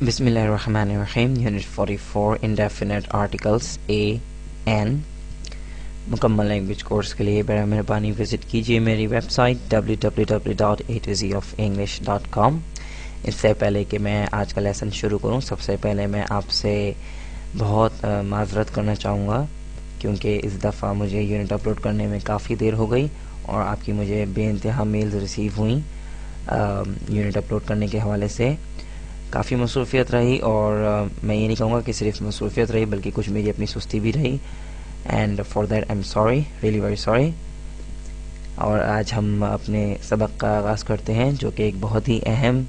बिस्मिल्लाहिर्रहमानिर्रहीम। Unit 44 indefinite articles a N. मुकम्मल language course के लिए बड़ा मेहरबानी विज़िट कीजिए मेरी वेबसाइट www.atozenglish.com। इससे पहले कि मैं आज का लेसन शुरू करूं, सबसे पहले मैं आपसे बहुत माज़रत करना चाहूँगा क्योंकि इस दफ़ा मुझे यूनिट अपलोड करने में काफ़ी देर हो गई और आपकी मुझे बेइंतहा मेल्स रिसीव हुई यूनिट अपलोड करने के हवाले से। काफ़ी मसरूफ़ियत रही और मैं ये नहीं कहूँगा कि सिर्फ मसरूफ़ियत रही बल्कि कुछ मेरी अपनी सुस्ती भी रही, and for that I am sorry, really very sorry. और आज हम अपने सबक का आगाज़ करते हैं जो कि एक बहुत ही अहम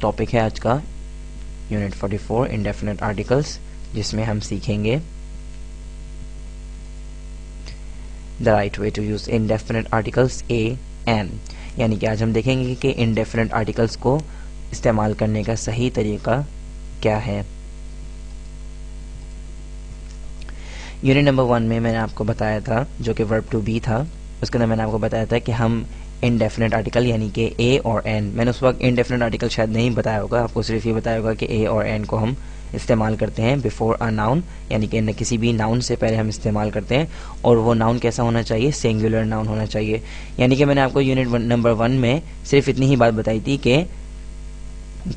टॉपिक है आज का, यूनिट 44 इंडेफिनेट आर्टिकल्स, जिसमें हम सीखेंगे the right way to use indefinite articles a an. यानी कि आज हम देखेंगे कि इंडेफिनेट आर्टिकल्स को इस्तेमाल करने का सही तरीका क्या है। यूनिट नंबर 1 में मैंने आपको बताया था, जो कि वर्ब टू बी था, उसके अंदर मैंने आपको बताया था कि हम इनडेफिनेट आर्टिकल यानी कि ए और एन, मैंने उस वक्त इनडेफिनेट आर्टिकल शायद नहीं बताया होगा, आपको सिर्फ ये बताया होगा कि ए और एन को हम इस्तेमाल करते हैं बिफोर अ नाउन, यानी कि किसी भी नाउन से पहले हम इस्तेमाल करते हैं। और वो नाउन कैसा होना चाहिए? सिंगुलर नाउन होना चाहिए। यानी कि मैंने आपको यूनिट नंबर 1 में सिर्फ इतनी ही बात बताई थी कि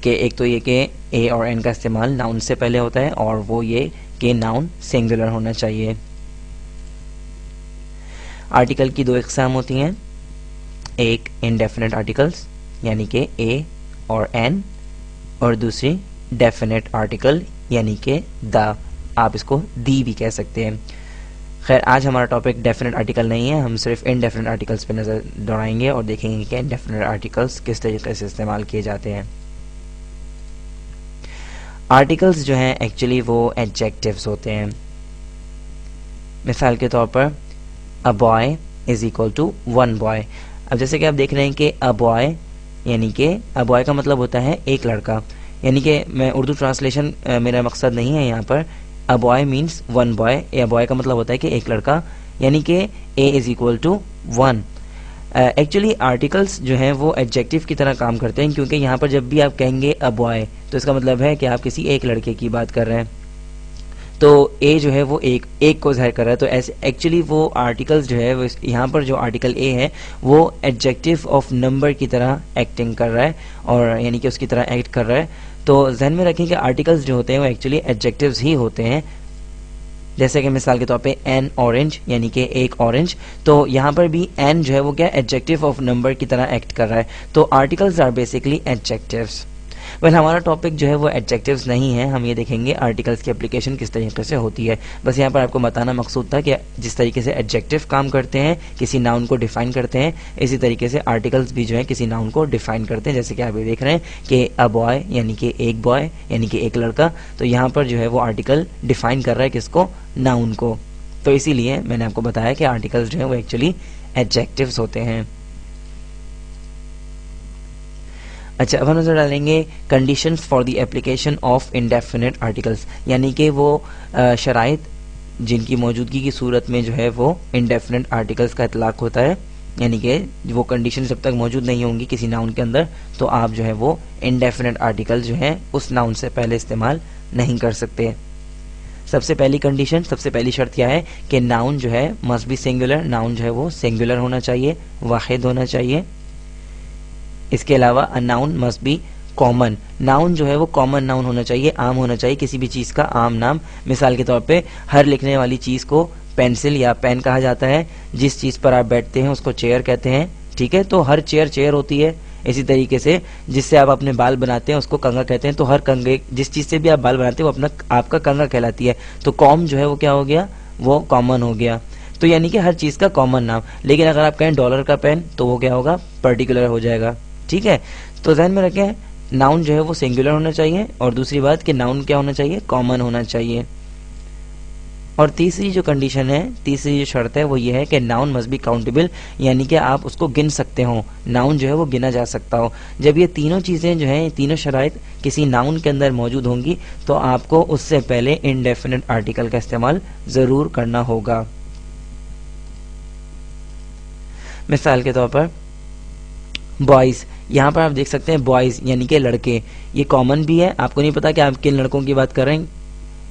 एक तो ये कि ए और एन का इस्तेमाल नाउन से पहले होता है और वो ये कि नाउन सिंगुलर होना चाहिए। आर्टिकल की दो इकसाम होती हैं, एक इंडेफिनेट आर्टिकल्स यानी कि ए और एन, और दूसरी डेफिनेट आर्टिकल यानी कि द, आप इसको दी भी कह सकते हैं। खैर, आज हमारा टॉपिक डेफिनेट आर्टिकल नहीं है, हम सिर्फ इनडेफिनेट आर्टिकल्स पे नज़र दौड़ाएंगे और देखेंगे कि इनडेफिनेट आर्टिकल्स किस तरीके से इस्तेमाल किए जाते हैं। आर्टिकल्स जो हैं एक्चुअली वो एडजेक्टिव्स होते हैं। मिसाल के तौर पर a boy is equal to one boy. अब जैसे कि आप देख रहे हैं कि अ बॉय यानी कि अ बॉय का मतलब होता है एक लड़का, यानी कि मैं उर्दू ट्रांसलेशन मेरा मकसद नहीं है यहाँ पर। A boy means one boy, या बॉय का मतलब होता है कि एक लड़का, यानी कि a is equal to one. Actually articles जो हैं वो एडजेक्टिव की तरह काम करते हैं, क्योंकि यहाँ पर जब भी आप कहेंगे अ बॉय तो इसका मतलब है कि आप किसी एक लड़के की बात कर रहे हैं, तो ए जो है वो एक को ज़ाहिर कर रहा है। तो ऐसे एक्चुअली वो आर्टिकल्स जो है वो यहाँ पर जो आर्टिकल ए है वो एडजेक्टिव ऑफ नंबर की तरह एक्टिंग कर रहा है, और यानी कि उसकी तरह एक्ट कर रहा है। तो ध्यान में रखें कि आर्टिकल्स जो होते हैं वो एक्चुअली एडजेक्टिव्स ही होते हैं। जैसे कि मिसाल के तौर पे एन ऑरेंज यानी कि एक ऑरेंज, तो यहाँ पर भी एन जो है वो क्या एडजेक्टिव ऑफ नंबर की तरह एक्ट कर रहा है। तो articles are basically adjectives. Well, हमारा टॉपिक जो है वो एडजेक्टिव्स नहीं है, हम ये देखेंगे आर्टिकल्स की एप्लीकेशन किस तरीके से होती है। बस यहाँ पर आपको बताना मकसूद था कि जिस तरीके से एडजेक्टिव काम करते हैं, किसी नाउन को डिफाइन करते हैं, इसी तरीके से आर्टिकल्स भी जो है किसी नाउन को डिफाइन करते हैं। जैसे कि आप ये देख रहे हैं कि अ बॉय यानी कि एक बॉय यानी कि एक लड़का, तो यहाँ पर जो है वो आर्टिकल डिफाइन कर रहा है किसको? नाउन को। तो इसीलिए मैंने आपको बताया कि आर्टिकल्स जो है वो एक्चुअली एडजेक्टिव्स होते हैं। अच्छा, अब हम नजर डालेंगे conditions for the application of indefinite articles, यानी कि वो शराइत जिनकी मौजूदगी की सूरत में जो है वो इंडेफिनेट आर्टिकल्स का इतलाक होता है। यानी कि वो कंडीशन जब तक मौजूद नहीं होंगी किसी नाउन के अंदर, तो आप जो है वो इंडेफिनेट आर्टिकल जो है उस नाउन से पहले इस्तेमाल नहीं कर सकते। सबसे पहली कंडीशन, सबसे पहली शर्त क्या है कि नाउन जो है मस्ट बी सिंगुलर, नाउन जो है वो सिंगुलर होना चाहिए, वाहिद होना चाहिए। इसके अलावा a noun must be common, noun जो है वो कॉमन नाउन होना चाहिए, आम होना चाहिए, किसी भी चीज़ का आम नाम। मिसाल के तौर पे हर लिखने वाली चीज़ को पेंसिल या पेन कहा जाता है, जिस चीज़ पर आप बैठते हैं उसको चेयर कहते हैं, ठीक है? तो हर चेयर चेयर होती है। इसी तरीके से जिससे आप अपने बाल बनाते हैं उसको कंघा कहते हैं, तो हर कंघे, जिस चीज़ से भी आप बाल बनाते हैं वो अपना आपका कंघा कहलाती है। तो कॉम जो है वो क्या हो गया? वो कॉमन हो गया। तो यानी कि हर चीज़ का कॉमन नाम। लेकिन अगर आप कहें डॉलर का पेन, तो वो क्या होगा? पर्टिकुलर हो जाएगा, ठीक है? तो ध्यान में रखें नाउन जो है वो सिंगुलर होना चाहिए, और दूसरी बात कि नाउन क्या होना चाहिए? कॉमन होना चाहिए। और तीसरी जो कंडीशन है, तीसरी जो शर्त है वो ये है कि नाउन मस्ट बी काउंटेबल, यानी कि आप उसको गिन सकते हो, नाउन जो है वो गिना जा सकता हो। जब ये तीनों चीज़ें जो हैं, तीनों शराइत किसी नाउन के अंदर मौजूद होंगी, तो आपको उससे पहले इनडेफिनेट आर्टिकल का इस्तेमाल ज़रूर करना होगा। मिसाल के तौर पर बॉयज़, यहाँ पर आप देख सकते हैं बॉयज़ यानी कि लड़के, ये कॉमन भी है, आपको नहीं पता कि आप किन लड़कों की बात कर रहे हैं,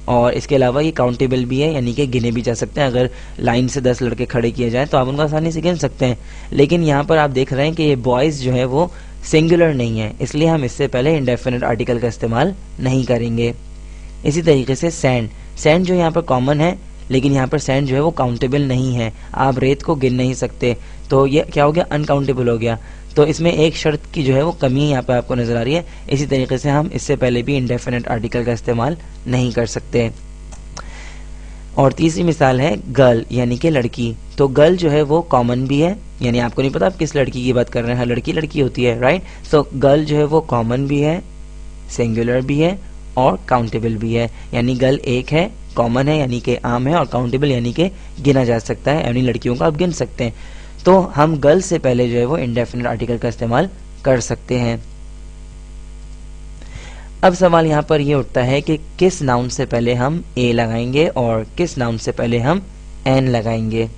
और इसके अलावा ये काउंटेबल भी है यानी कि गिने भी जा सकते हैं। अगर लाइन से 10 लड़के खड़े किए जाएं तो आप उनको आसानी से गिन सकते हैं। लेकिन यहाँ पर आप देख रहे हैं कि ये बॉयज़ जो है वो सिंगुलर नहीं है, इसलिए हम इससे पहले इंडेफिनिट आर्टिकल का इस्तेमाल नहीं करेंगे। इसी तरीके से सैंड, सैंड जो यहाँ पर कॉमन है, लेकिन यहाँ पर सैंड जो है वो काउंटेबल नहीं है, आप रेत को गिन नहीं सकते, तो ये क्या हो गया, अनकाउंटेबल हो गया। तो इसमें एक शर्त की जो है वो कमी यहाँ पे आपको नजर आ रही है। इसी तरीके से हम इससे पहले भी इंडेफिनिट आर्टिकल का इस्तेमाल नहीं कर सकते। और तीसरी मिसाल है गर्ल यानी कि लड़की, तो गर्ल जो है वो कॉमन भी है, यानी आपको नहीं पता आप किस लड़की की बात कर रहे हैं, लड़की लड़की होती है, राइट। सो गर्ल जो है वो कॉमन भी है, सिंगुलर भी है और काउंटेबल भी है, यानी गर्ल एक है, कॉमन है यानी कि आम है, और काउंटेबल यानी कि गिना जा सकता है, यानी लड़कियों को आप गिन सकते हैं। तो हम गर्ल से पहले जो है वो इंडेफिनिट आर्टिकल का इस्तेमाल कर सकते हैं। अब सवाल यहाँ पर ये उठता है कि किस नाउन से पहले हम ए लगाएंगे और किस नाउन से पहले हम एन लगाएंगे।